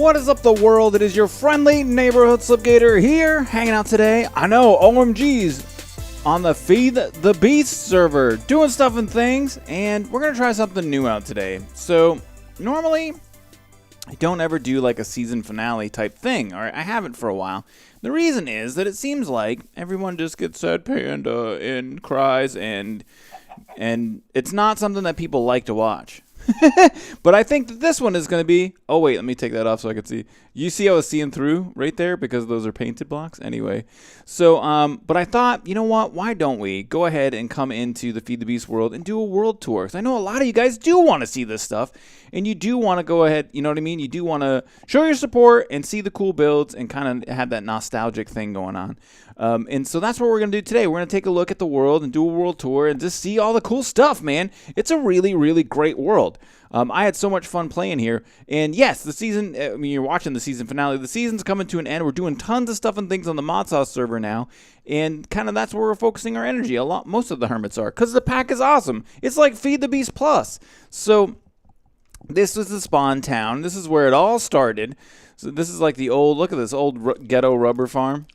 What is up, the world? It is your friendly neighborhood Slipgator here, hanging out today. I know, OMGs, on the Feed the Beast server, doing stuff and things, and we're going to try something new out today. So, normally, I don't ever do like a season finale type thing, or I haven't for a while. The reason is that it seems like everyone just gets sad panda and cries, and it's not something that people like to watch. But I think that this one is going to be... Oh, wait, let me take that off so I can see. You see I was seeing through right there because those are painted blocks? Anyway. So, but I thought, you know what? Why don't we go ahead and come into the Feed the Beast world and do a world tour? Because I know a lot of you guys do want to see this stuff. And you do want to go ahead, you know what I mean? You do want to show your support and see the cool builds and kind of have that nostalgic thing going on. And so that's what we're going to do today. We're going to take a look at the world and do a world tour and just see all the cool stuff, man. It's a really, really great world. I had so much fun playing here. And yes, the season, I mean, you're watching the season finale. The season's coming to an end. We're doing tons of stuff and things on the Mod Sauce server now. And kind of that's where we're focusing our energy. Most of the hermits are. Because the pack is awesome. It's like Feed the Beast Plus. So this was the spawn town. This is where it all started. So this is like the old, look at this old ghetto rubber farm.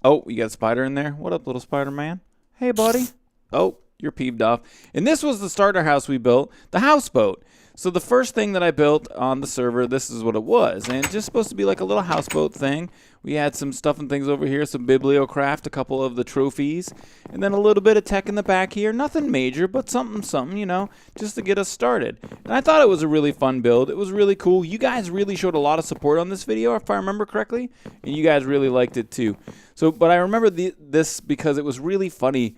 Oh, you got a spider in there? What up, little spider man? Hey, buddy. Oh, you're peeved off. And this was the starter house we built, the houseboat. So the first thing that I built on the server, this is what it was. And it's just supposed to be like a little houseboat thing. We had some stuff and things over here, some bibliocraft, a couple of the trophies, and then a little bit of tech in the back here. Nothing major, but something, you know, just to get us started. And I thought it was a really fun build. It was really cool. You guys really showed a lot of support on this video, if I remember correctly, and you guys really liked it too. So, but I remember this because it was really funny.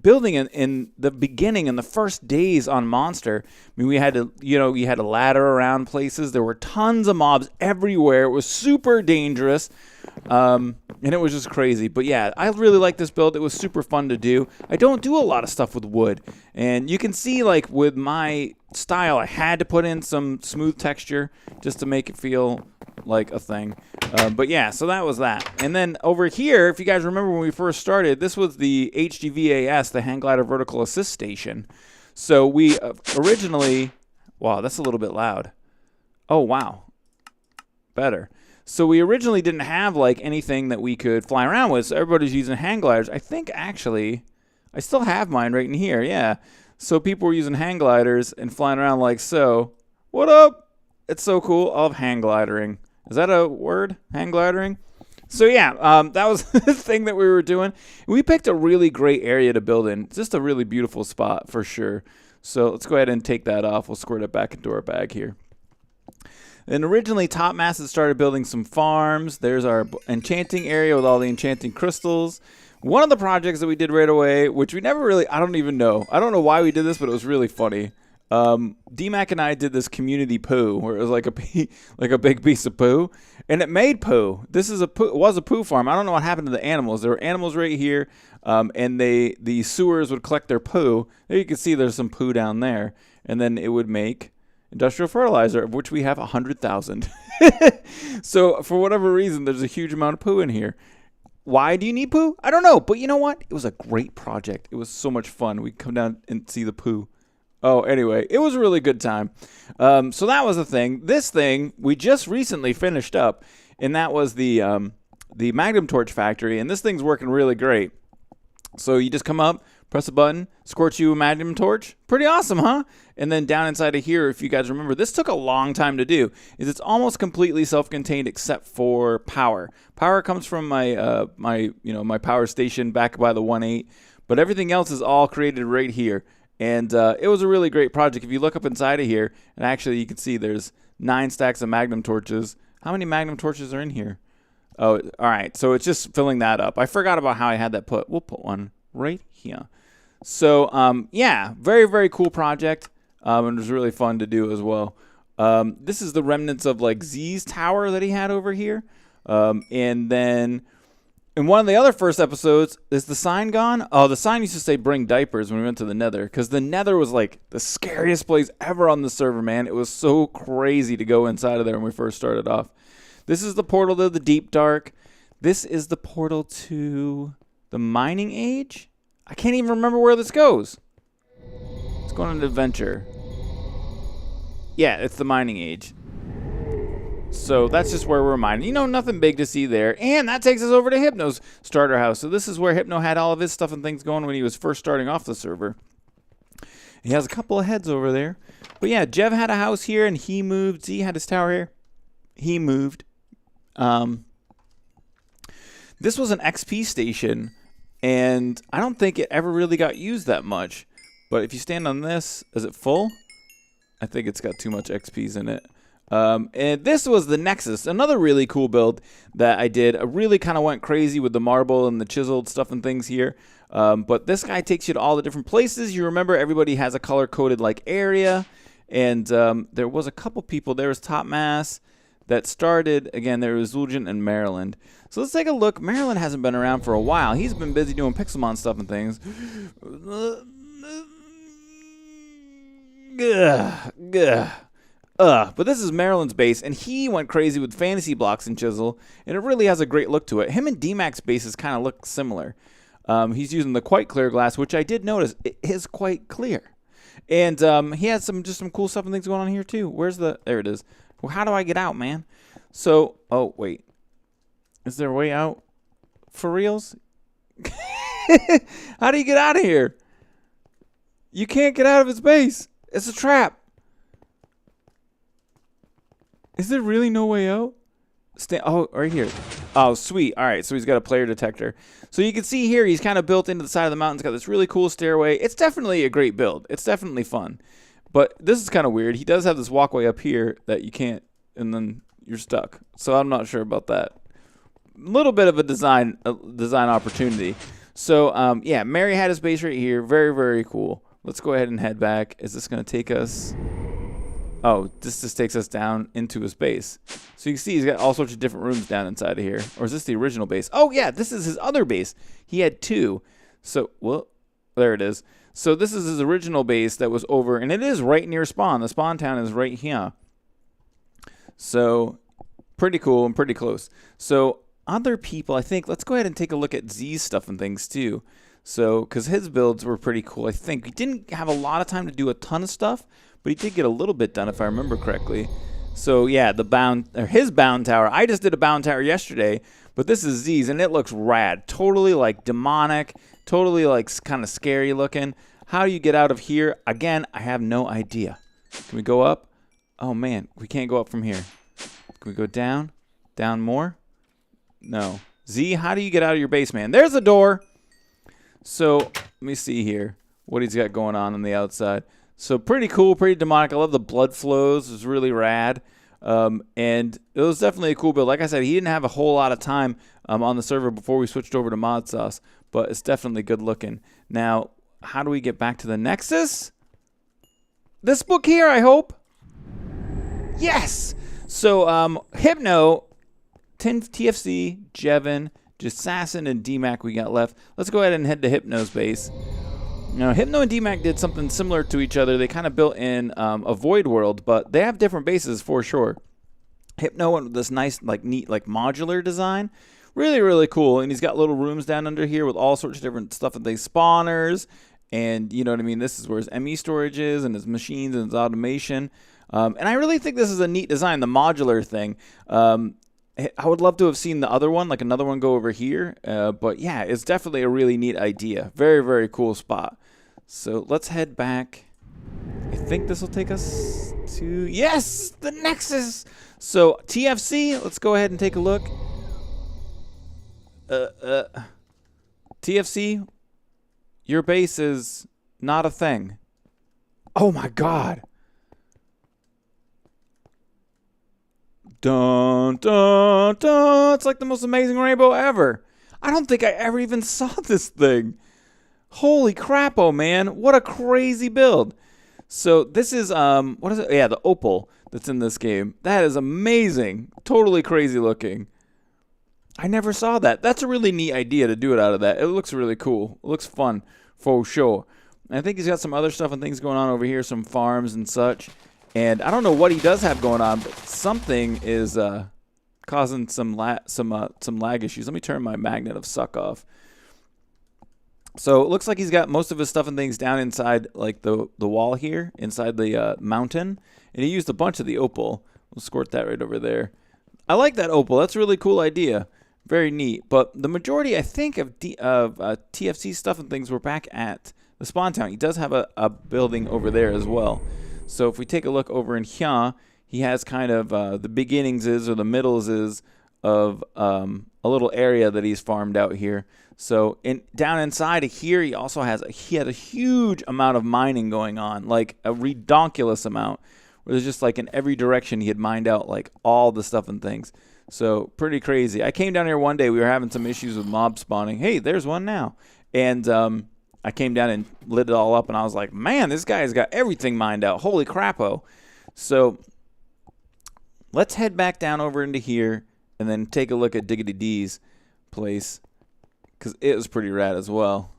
Building in the beginning, in the first days on Monster, I mean, we had to, you had a ladder around places. There were tons of mobs everywhere. It was super dangerous, and it was just crazy. But yeah, I really like this build. It was super fun to do. I don't do a lot of stuff with wood, and you can see, like, with my style, I had to put in some smooth texture just to make it feel like a thing. But yeah, so that was that. And then over here, if you guys remember when we first started, this was the HGVAS, the Hang Glider Vertical Assist Station. So we originally... Wow, that's a little bit loud. Oh, wow. Better. So we originally didn't have like anything that we could fly around with, so everybody's using hang gliders. I think actually, I still have mine right in here, yeah. So people were using hang gliders and flying around like so. What up? It's so cool. I love hang glidering. Is that a word? Hang glidering? So yeah, that was the thing that we were doing. We picked a really great area to build in. It's just a really beautiful spot for sure. So let's go ahead and take that off. We'll squirt it back into our bag here. And originally, Top Mass had started building some farms. There's our enchanting area with all the enchanting crystals. One of the projects that we did right away, which we never really, I don't even know. I don't know why we did this, but it was really funny. D-Mac and I did this community poo, where it was like a big piece of poo, and it made poo. This is it was a poo farm. I don't know what happened to the animals. There were animals right here, and the sewers would collect their poo. There you can see there's some poo down there, and then it would make industrial fertilizer, of which we have 100,000. So for whatever reason, there's a huge amount of poo in here. Why do you need poo? I don't know, but you know what? It was a great project. It was so much fun. We'd come down and see the poo. Oh, anyway, it was a really good time. So that was the thing. This thing we just recently finished up, and that was the Magnum Torch factory, and this thing's working really great. So you just come up, press a button, scorch you a Magnum Torch. Pretty awesome, huh? And then down inside of here, if you guys remember, this took a long time to do. It's almost completely self-contained except for power. Power comes from my my power station back by the 1.8, but everything else is all created right here. And it was a really great project. If you look up inside of here, and actually you can see there's 9 stacks of Magnum Torches. How many Magnum Torches are in here? Oh, all right. So it's just filling that up. I forgot about how I had that put. We'll put one right here. So, yeah, very, very cool project. And it was really fun to do as well. This is the remnants of, like, Z's tower that he had over here. And then... in one of the other first episodes, is the sign gone? Oh, the sign used to say bring diapers when we went to the Nether. Because the Nether was like the scariest place ever on the server, man. It was so crazy to go inside of there when we first started off. This is the portal to the Deep Dark. This is the portal to the Mining Age. I can't even remember where this goes. Let's go on an adventure. Yeah, it's the Mining Age. So that's just where we're mining. You know, nothing big to see there. And that takes us over to Hypno's starter house. So this is where Hypno had all of his stuff and things going when he was first starting off the server. He has a couple of heads over there. But yeah, Jev had a house here and he moved. Z had his tower here. He moved. This was an XP station, and I don't think it ever really got used that much. But if you stand on this, is it full? I think it's got too much XPs in it. And this was the Nexus, another really cool build that I did. I really kind of went crazy with the marble and the chiseled stuff and things here. But this guy takes you to all the different places. You remember everybody has a color-coded like area. And there was a couple people. There was Top Mass that started. Again, there was Zulgent and Maryland. So let's take a look. Maryland hasn't been around for a while. He's been busy doing Pixelmon stuff and things. But this is Maryland's base, and he went crazy with fantasy blocks and chisel, and it really has a great look to it. Him and D-Mac's bases kind of look similar. He's using the quite clear glass, which I did notice it is quite clear. And he had some cool stuff and things going on here too. Where's the? There it is. Well, how do I get out, man? So, oh wait, is there a way out? For reals? How do you get out of here? You can't get out of his base. It's a trap. Is there really no way out? Oh, right here. Oh, sweet. All right, so he's got a player detector. So you can see here he's kind of built into the side of the mountain. It's got this really cool stairway. It's definitely a great build. It's definitely fun. But this is kind of weird. He does have this walkway up here that you can't, and then you're stuck. So I'm not sure about that. A little bit of a design opportunity. So, yeah, Mary had his base right here. Very, very cool. Let's go ahead and head back. Is this going to take us? Oh, this just takes us down into his base. So you can see he's got all sorts of different rooms down inside of here. Or is this the original base? Oh, yeah, this is his other base. He had two. So, well, there it is. So this is his original base that was over, and it is right near spawn. The spawn town is right here. So pretty cool and pretty close. So other people, I think, let's go ahead and take a look at Z's stuff and things too. So, because his builds were pretty cool, I think. He didn't have a lot of time to do a ton of stuff, but he did get a little bit done if I remember correctly. So yeah, his bound tower. I just did a bound tower yesterday, but this is Z's, and it looks rad. Totally like demonic, totally like kind of scary looking. How do you get out of here? Again, I have no idea. Can we go up? Oh man, we can't go up from here. Can we go down? Down more? No. Z, how do you get out of your base, man? There's a door. So let me see here what he's got going on the outside. So pretty cool, pretty demonic. I love the blood flows. It was really rad. And it was definitely a cool build. Like I said, he didn't have a whole lot of time on the server before we switched over to Mod Sauce, but it's definitely good looking. Now, how do we get back to the Nexus? This book here, I hope. Yes! So, Hypno, TFC, Jevin, Jassassin, and D-Mac we got left. Let's go ahead and head to Hypno's base. Now, Hypno and D-Mac did something similar to each other. They kind of built in a void world, but they have different bases for sure. Hypno went with this nice, like, neat, like, modular design. Really, really cool. And he's got little rooms down under here with all sorts of different stuff that they spawners. And, you know what I mean? This is where his ME storage is and his machines and his automation. And I really think this is a neat design, the modular thing. I would love to have seen the other one, like another one go over here. But yeah, it's definitely a really neat idea. Very, very cool spot. So let's head back. I think this will take us to, yes, the Nexus. So TFC, let's go ahead and take a look. TFC, your base is not a thing. Oh my God. Dun, dun, dun. It's like the most amazing rainbow ever. I don't think I ever even saw this thing. Holy crap, oh man. What a crazy build. So this is, what is it? Yeah, the opal that's in this game. That is amazing. Totally crazy looking. I never saw that. That's a really neat idea to do it out of that. It looks really cool. It looks fun for sure. And I think he's got some other stuff and things going on over here, some farms and such. And I don't know what he does have going on, but something is causing some lag issues. Let me turn my magnet of suck off. So it looks like he's got most of his stuff and things down inside like the wall here, inside the mountain. And he used a bunch of the opal. We'll escort that right over there. I like that opal. That's a really cool idea. Very neat. But the majority, I think, of TFC stuff and things were back at the spawn town. He does have a building over there as well. So if we take a look over in here, he has kind of the beginnings or the middles of a little area that he's farmed out here. So down inside of here, he also has a huge amount of mining going on, like a redonkulous amount. Where there's just like in every direction he had mined out like all the stuff and things. So pretty crazy. I came down here one day. We were having some issues with mob spawning. Hey, there's one now. And I came down and lit it all up, and I was like, man, this guy's got everything mined out. Holy crapo. So let's head back down over into here and then take a look at Diggity D's place, because it was pretty rad as well.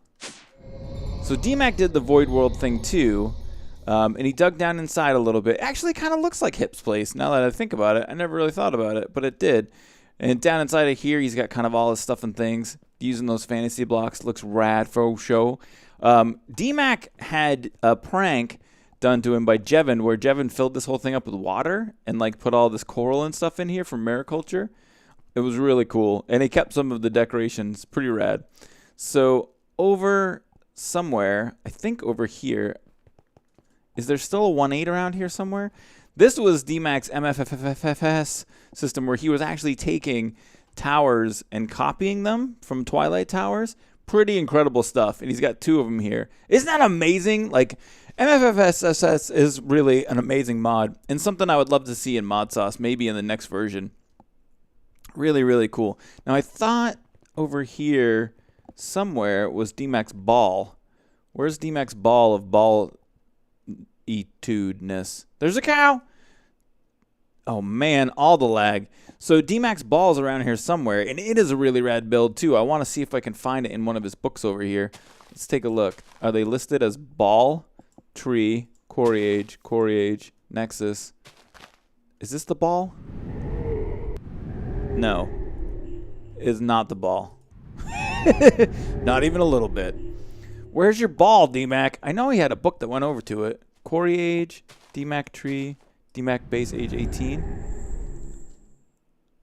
So DMAC did the Void World thing too, and he dug down inside a little bit. Actually kind of looks like Hip's place now that I think about it. I never really thought about it, but it did. And down inside of here, he's got kind of all his stuff and things. Using those fantasy blocks. Looks rad for show. DMAC had a prank done to him by Jevin, where Jevin filled this whole thing up with water and like put all this coral and stuff in here from mariculture. It was really cool. And he kept some of the decorations. Pretty rad. So over somewhere, I think over here, is there still a 1.8 around here somewhere? This was DMAC's MFFFS system, where he was actually taking towers and copying them from Twilight Towers. Pretty incredible stuff. And he's got 2 of them here. Isn't that amazing? Like, MFFSS is really an amazing mod, and something I would love to see in Mod Sauce, maybe in the next version. Really, really cool. Now, I thought over here somewhere was DMAC's ball. Where's DMAC's ball of ball-etudeness? There's a cow! Oh, man, all the lag. So DMAC's ball is around here somewhere, and it is a really rad build, too. I want to see if I can find it in one of his books over here. Let's take a look. Are they listed as ball, tree, quarry age, nexus? Is this the ball? No. It's not the ball. Not even a little bit. Where's your ball, DMAC? I know he had a book that went over to it. Quarry age, DMAC tree, DMAC base age 18.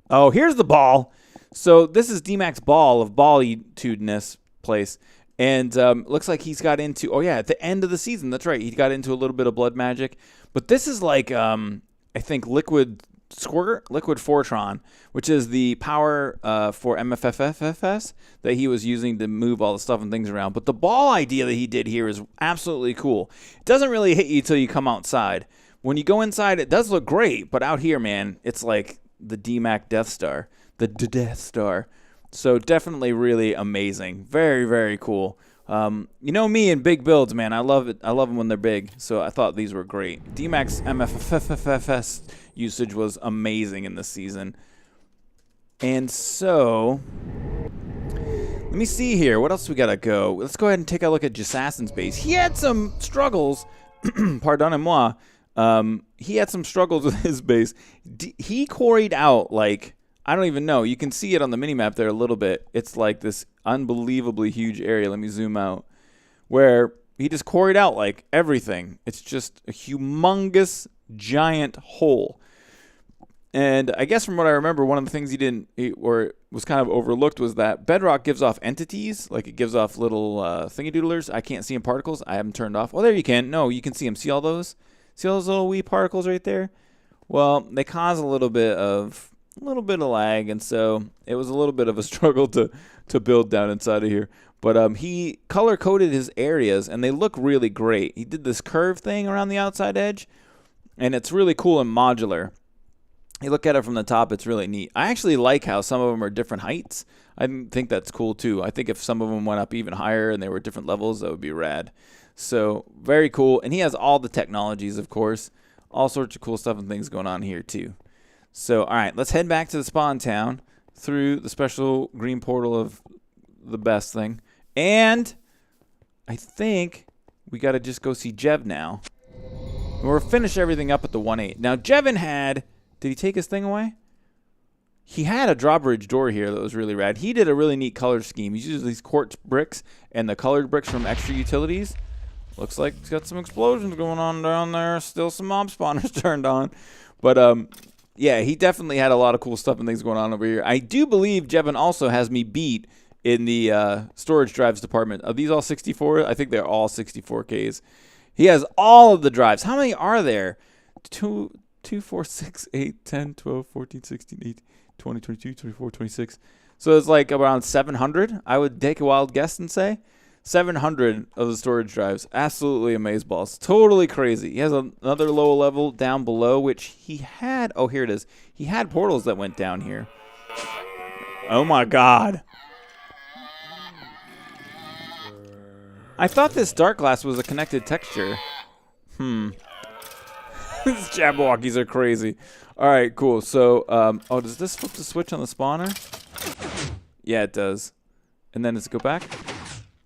Oh, here's the ball. So this is DMAC's ball of ball-etudeness place. And looks like he's got into, oh yeah, at the end of the season, that's right, he got into a little bit of blood magic. But this is like, I think, liquid Fortron, which is the power for MFFFS that he was using to move all the stuff and things around. But the ball idea that he did here is absolutely cool. It doesn't really hit you until you come outside. When you go inside, it does look great, but out here, man, it's like the DMAC Death Star, the Death Star. So definitely really amazing. Very, very cool. You know me and big builds, man. I love it. I love them when they're big. So I thought these were great. DMAC's MFFFS usage was amazing in this season. And so, let me see here. What else we got to go? Let's go ahead and take a look at Jassassin's base. He had some struggles. Pardonnez-moi. He had some struggles with his base. He quarried out, like, I don't even know. You can see it on the minimap there a little bit. It's like this unbelievably huge area. Let me zoom out. Where he just quarried out, like, everything. It's just a humongous, giant hole. And I guess from what I remember, one of the things or was kind of overlooked was that Bedrock gives off entities. Like, it gives off little thingy-doodlers. I can't see them particles. I have them turned off. Oh, there you can. No, you can see them. See all those? See all those little wee particles right there? Well, they cause a little bit of lag, and so it was a little bit of a struggle to build down inside of here. But he color-coded his areas, and they look really great. He did this curve thing around the outside edge, and it's really cool and modular. You look at it from the top, it's really neat. I actually like how some of them are different heights. I think that's cool, too. I think if some of them went up even higher and they were different levels, that would be rad. So, very cool. And he has all the technologies, of course. All sorts of cool stuff and things going on here, too. So, all right, let's head back to the spawn town through the special green portal of the best thing. And I think we got to just go see Jev now. And we'll finish everything up at the 1.8. Now, Jevin had... Did he take his thing away? He had a drawbridge door here that was really rad. He did a really neat color scheme. He used these quartz bricks and the colored bricks from extra utilities. Looks like he's got some explosions going on down there. Still some mob spawners turned on. But Yeah, he definitely had a lot of cool stuff and things going on over here. I do believe Jevin also has me beat in the storage drives department. Are these all 64? I think they're all 64Ks. He has all of the drives. How many are there? 2, 4, 6, 8, 10, 12, 14, 16, 18, 20, 22, 24, 26. So it's like around 700. I would take a wild guess and say 700 of the storage drives. Absolutely amazeballs. Totally crazy. He has another low level down below, which he had. Oh, here it is. He had portals that went down here. Oh my God. I thought this dark glass was a connected texture. These Jabberwockies are crazy. All right, cool. So, oh, does this flip the switch on the spawner? Yeah, it does. And then does it go back?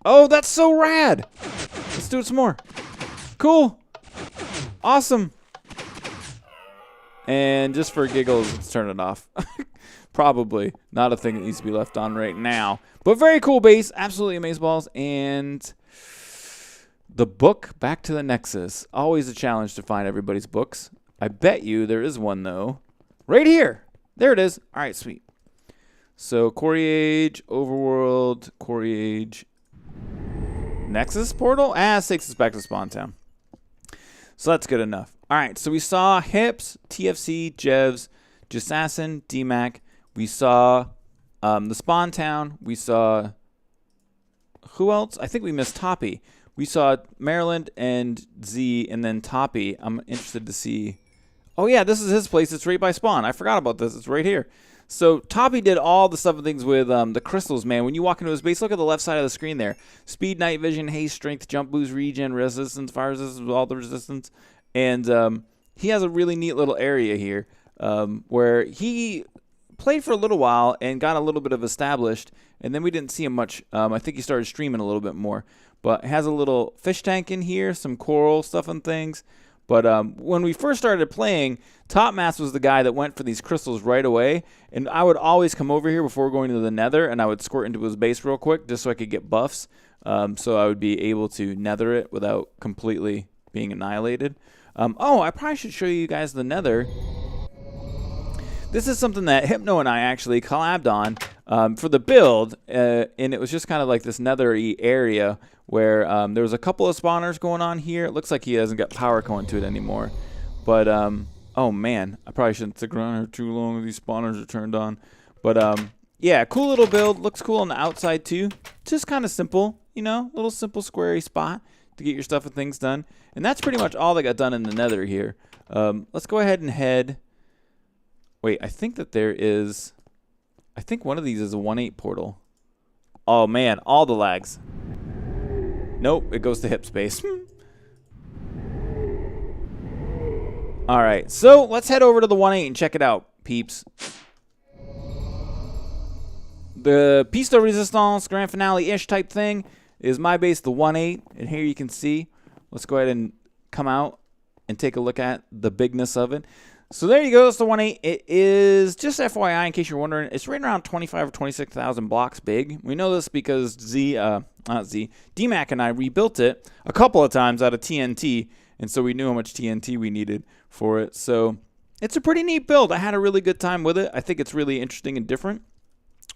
Oh, that's so rad. Let's do it some more. Cool. Awesome. And just for giggles, let's turn it off. Probably not a thing that needs to be left on right now. But very cool base. Absolutely amazeballs. And the book, Back to the Nexus. Always a challenge to find everybody's books. I bet you there is one, though. Right here. There it is. All right, sweet. So, Quarry Age, Overworld, Quarry Age, Nexus portal? It takes us back to Spawn Town. So that's good enough. All right, so we saw Hips, TFC, Jevs, Jassassin, DMAC. We saw the Spawn Town. We saw, who else? I think we missed Toppy. We saw Maryland and Z and then Toppy. I'm interested to see. Oh, yeah, this is his place. It's right by Spawn. I forgot about this. It's right here. So Toppy did all the stuff and things with the crystals, man. When you walk into his base, look at the left side of the screen there. Speed, night vision, haste, strength, jump boost, regen, resistance, fire resistance, all the resistance. And he has a really neat little area here where he played for a little while and got a little bit of established. And then we didn't see him much. I think he started streaming a little bit more. But has a little fish tank in here, some coral stuff and things. But when we first started playing, Top Mass was the guy that went for these crystals right away. And I would always come over here before going to the nether, and I would squirt into his base real quick just so I could get buffs. So I would be able to nether it without completely being annihilated. Oh, I probably should show you guys the nether. This is something that Hypno and I actually collabed on for the build. And it was just kind of like this nether-y area where there was a couple of spawners going on here. It looks like he hasn't got power going to it anymore. But, oh man, I probably shouldn't stick around here too long. These spawners are turned on. But, yeah, cool little build. Looks cool on the outside too. Just kind of simple, you know, little simple squarey spot to get your stuff and things done. And that's pretty much all that got done in the nether here. Let's go ahead and head. Wait, I think that there is, I think one of these is a 1.8 portal. Oh man, all the lags. Nope, it goes to hip space. All right, so let's head over to the 1.8 and check it out, peeps. The Piece de Resistance Grand Finale-ish type thing is my base, the 1.8. And here you can see, let's go ahead and come out and take a look at the bigness of it. So there you go, it's the 1.8. It is, just FYI, in case you're wondering, it's right around 25 or 26,000 blocks big. We know this because DMAC and I rebuilt it a couple of times out of TNT, and so we knew how much TNT we needed for it. So it's a pretty neat build. I had a really good time with it. I think it's really interesting and different.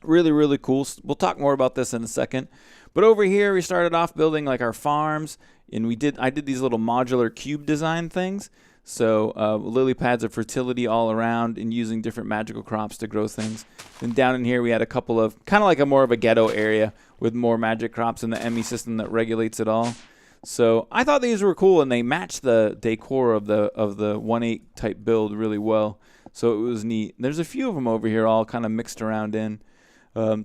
Really, really cool. We'll talk more about this in a second. But over here, we started off building like our farms, and I did these little modular cube design things. So lily pads of fertility all around and using different magical crops to grow things. Then down in here we had a couple of, kind of like more of a ghetto area with more magic crops in the ME system that regulates it all. So I thought these were cool and they matched the decor of the 1.8 type build really well. So it was neat. There's a few of them over here all kind of mixed around in.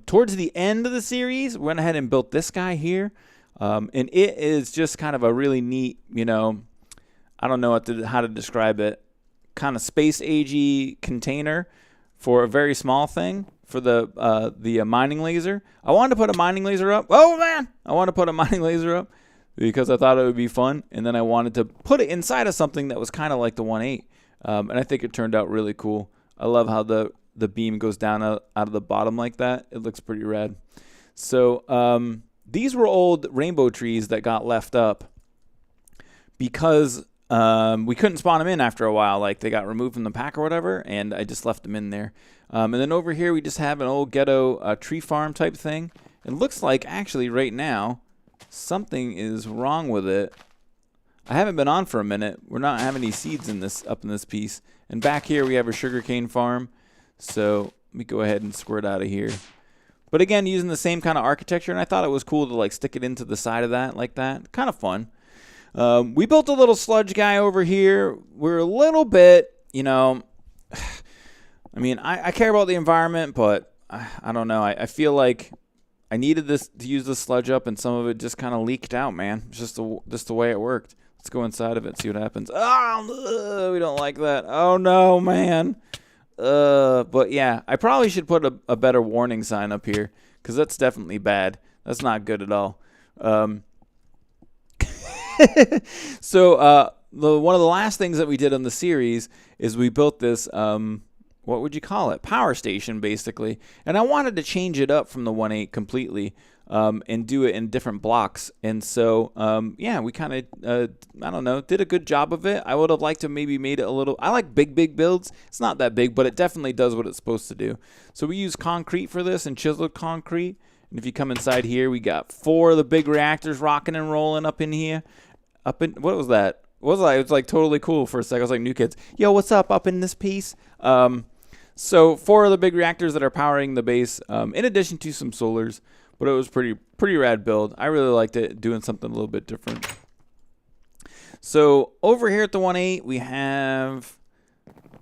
Towards the end of the series, we went ahead and built this guy here. And it is just kind of a really neat, you know, I don't know how to describe it, kind of space-agey container for a very small thing for the mining laser. I wanted to put a mining laser up. Oh, man! I wanted to put a mining laser up because I thought it would be fun. And then I wanted to put it inside of something that was kind of like the 1.8. And I think it turned out really cool. I love how the beam goes down out of the bottom like that. It looks pretty rad. So these were old rainbow trees that got left up because we couldn't spawn them in after a while. Like, they got removed from the pack or whatever, and I just left them in there. And then over here, we just have an old ghetto tree farm type thing. It looks like, actually, right now, something is wrong with it. I haven't been on for a minute. We're not having any seeds in this up in this piece. And back here, we have a sugarcane farm. So let me go ahead and squirt out of here. But again, using the same kind of architecture, and I thought it was cool to like stick it into the side of that like that. Kind of fun. We built a little sludge guy over here. We're a little bit, you know, I mean, I care about the environment, but I don't know. I feel like I needed this to use the sludge up, and some of it just kind of leaked out, man. It's just the way it worked. Let's go inside of it, see what happens. Oh, we don't like that. Oh, no, man. But, yeah, I probably should put a better warning sign up here, because that's definitely bad. That's not good at all. So one of the last things that we did on the series is we built this, what would you call it? Power station, basically. And I wanted to change it up from the 1.8 completely and do it in different blocks. And so, yeah, we kind of, I don't know, did a good job of it. I would have liked to maybe made it a little, I like big builds. It's not that big, but it definitely does what it's supposed to do. So we use concrete for this and chiseled concrete. And if you come inside here, we got 4 of the big reactors rocking and rolling up in here. What was that? What was I? It was like totally cool for a second. I was like, New Kids, yo, what's up in this piece? So 4 of the big reactors that are powering the base, in addition to some solars. But it was pretty rad build. I really liked it, doing something a little bit different. So over here at the 1.8, we have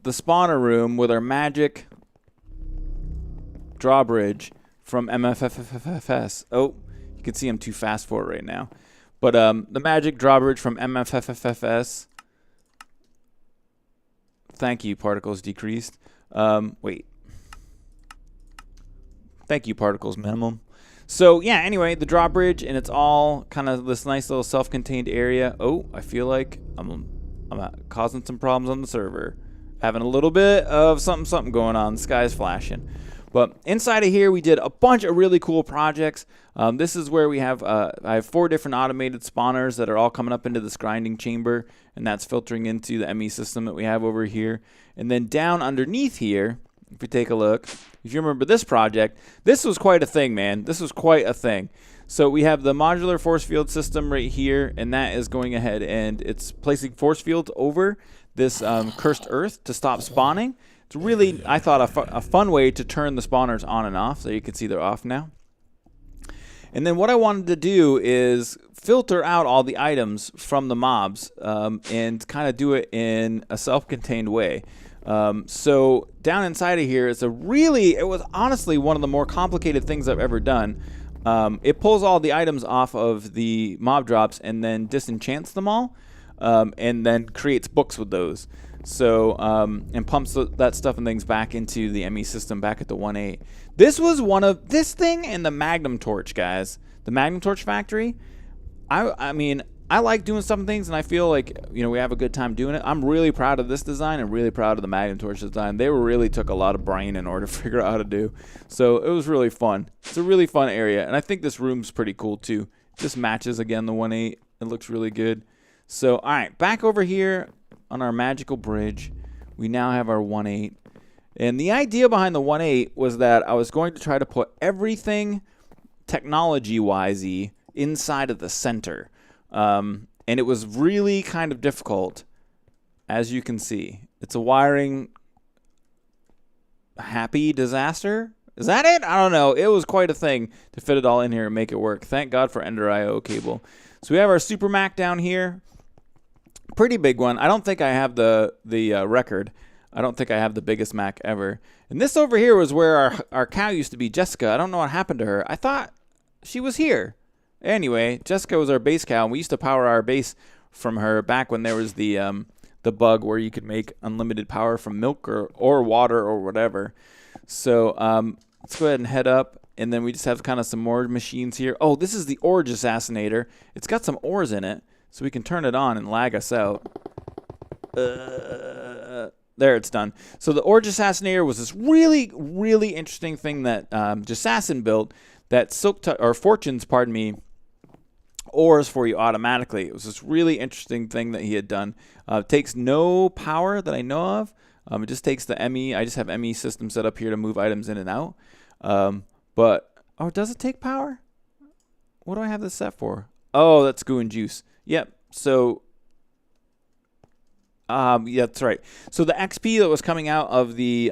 the spawner room with our magic drawbridge from MFFFS. Oh, you can see I'm too fast for it right now. But the magic drawbridge from MFFFS. Thank you, particles decreased. Wait. Thank you, particles minimum. So, yeah, anyway, the drawbridge, and it's all kind of this nice little self-contained area. Oh, I feel like I'm causing some problems on the server. Having a little bit of something going on. The sky's flashing. But inside of here, we did a bunch of really cool projects. This is where we have, I have 4 different automated spawners that are all coming up into this grinding chamber, and that's filtering into the ME system that we have over here. And then down underneath here, if you take a look, if you remember this project, this was quite a thing, man. This was quite a thing. So we have the modular force field system right here, and that is going ahead and it's placing force fields over this cursed earth to stop spawning. It's really, I thought, a fun way to turn the spawners on and off. So you can see they're off now. And then what I wanted to do is filter out all the items from the mobs and kind of do it in a self-contained way. So down inside of here, it was honestly one of the more complicated things I've ever done. It pulls all the items off of the mob drops and then disenchants them all and then creates books with those. So, and pumps that stuff and things back into the ME system back at the 1.8. This was this thing and the Magnum Torch, guys. The Magnum Torch factory. I mean, I like doing some things, and I feel like, you know, we have a good time doing it. I'm really proud of this design and really proud of the Magnum Torch design. They really took a lot of brain in order to figure out how to do. So it was really fun. It's a really fun area, and I think this room's pretty cool too. Just matches, again, the 1.8. It looks really good. So, all right, back over here on our magical bridge, we now have our 1.8. And the idea behind the 1.8 was that I was going to try to put everything technology-wise-y inside of the center. And it was really kind of difficult, as you can see. It's a wiring happy disaster. Is that it? I don't know. It was quite a thing to fit it all in here and make it work. Thank God for Ender IO cable. So we have our Super Mac down here. Pretty big one. I don't think I have the record. I don't think I have the biggest Mac ever. And this over here was where our cow used to be, Jessica. I don't know what happened to her. I thought she was here. Anyway, Jessica was our base cow, and we used to power our base from her back when there was the bug where you could make unlimited power from milk or water or whatever. So let's go ahead and head up, and then we just have kind of some more machines here. Oh, this is the Orge Assassinator. It's got some ores in it, so we can turn it on and lag us out. There, it's done. So the Orge Assassinator was this really, really interesting thing that Jassassin built that Fortunes, pardon me, ores for you automatically. It was this really interesting thing that he had done. It takes no power that I know of. It just takes the ME. I just have ME system set up here to move items in and out. But, oh, does it take power? What do I have this set for? Oh, that's goo and juice. Yep. So, yeah, that's right. So the XP that was coming out of the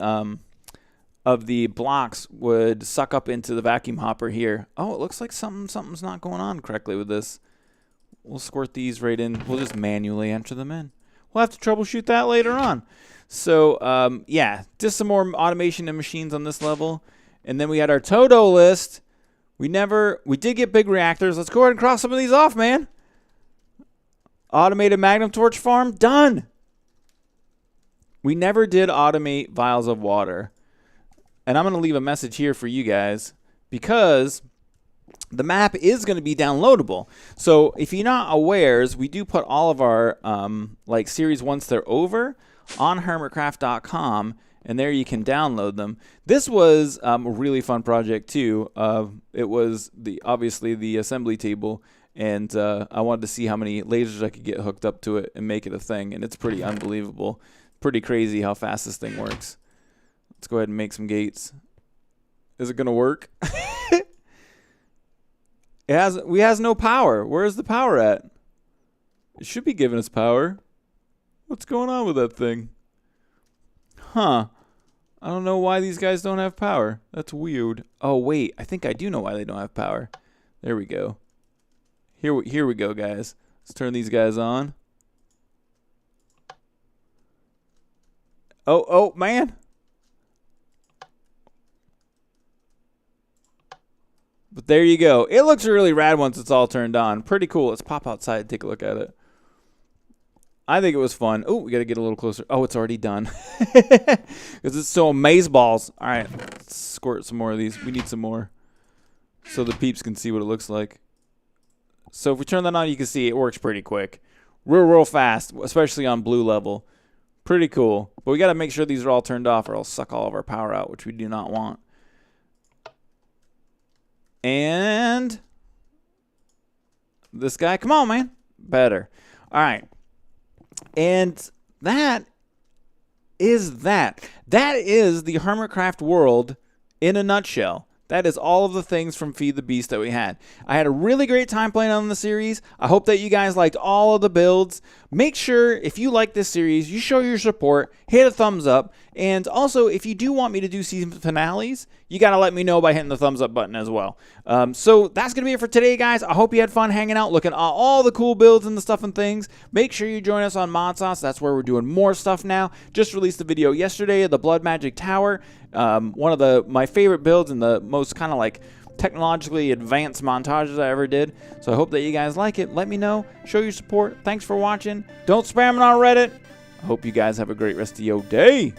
blocks would suck up into the vacuum hopper here. Oh, it looks like something's not going on correctly with this. We'll squirt these right in. We'll just manually enter them in. We'll have to troubleshoot that later on. So, yeah, just some more automation and machines on this level. And then we had our Todo list. We did get big reactors. Let's go ahead and cross some of these off, man. Automated Magnum Torch Farm, done. We never did automate vials of water. And I'm going to leave a message here for you guys because the map is going to be downloadable. So if you're not awares, we do put all of our like series once they're over on HermitCraft.com, and there you can download them. This was a really fun project too. It was obviously the assembly table, and I wanted to see how many lasers I could get hooked up to it and make it a thing, and it's pretty unbelievable. Pretty crazy how fast this thing works. Let's go ahead and make some gates. Is it going to work? We has no power. Where's the power at? It should be giving us power. What's going on with that thing? Huh. I don't know why these guys don't have power. That's weird. Oh, wait. I think I do know why they don't have power. There we go. Here we go, guys. Let's turn these guys on. Oh, man. But there you go. It looks really rad once it's all turned on. Pretty cool. Let's pop outside and take a look at it. I think it was fun. Oh, we got to get a little closer. Oh, it's already done. Because it's so amazeballs. All right. Let's squirt some more of these. We need some more so the peeps can see what it looks like. So if we turn that on, you can see it works pretty quick. Real fast, especially on blue level. Pretty cool. But we got to make sure these are all turned off or it'll suck all of our power out, which we do not want. And this guy, come on, man. Better. All right. And that is that. That is the HermitCraft world in a nutshell. That is all of the things from Feed the Beast that we had. I had a really great time playing on the series. I hope that you guys liked all of the builds. Make sure, if you like this series, you show your support, hit a thumbs up, and also, if you do want me to do season finales, you got to let me know by hitting the thumbs up button as well. So that's going to be it for today, guys. I hope you had fun hanging out, looking at all the cool builds and the stuff and things. Make sure you join us on Mod Sauce. That's where we're doing more stuff now. Just released a video yesterday of the Blood Magic Tower. One of my favorite builds and the most kind of like technologically advanced montages I ever did. So I hope that you guys like it. Let me know. Show your support. Thanks for watching. Don't spam it on Reddit. I hope you guys have a great rest of your day.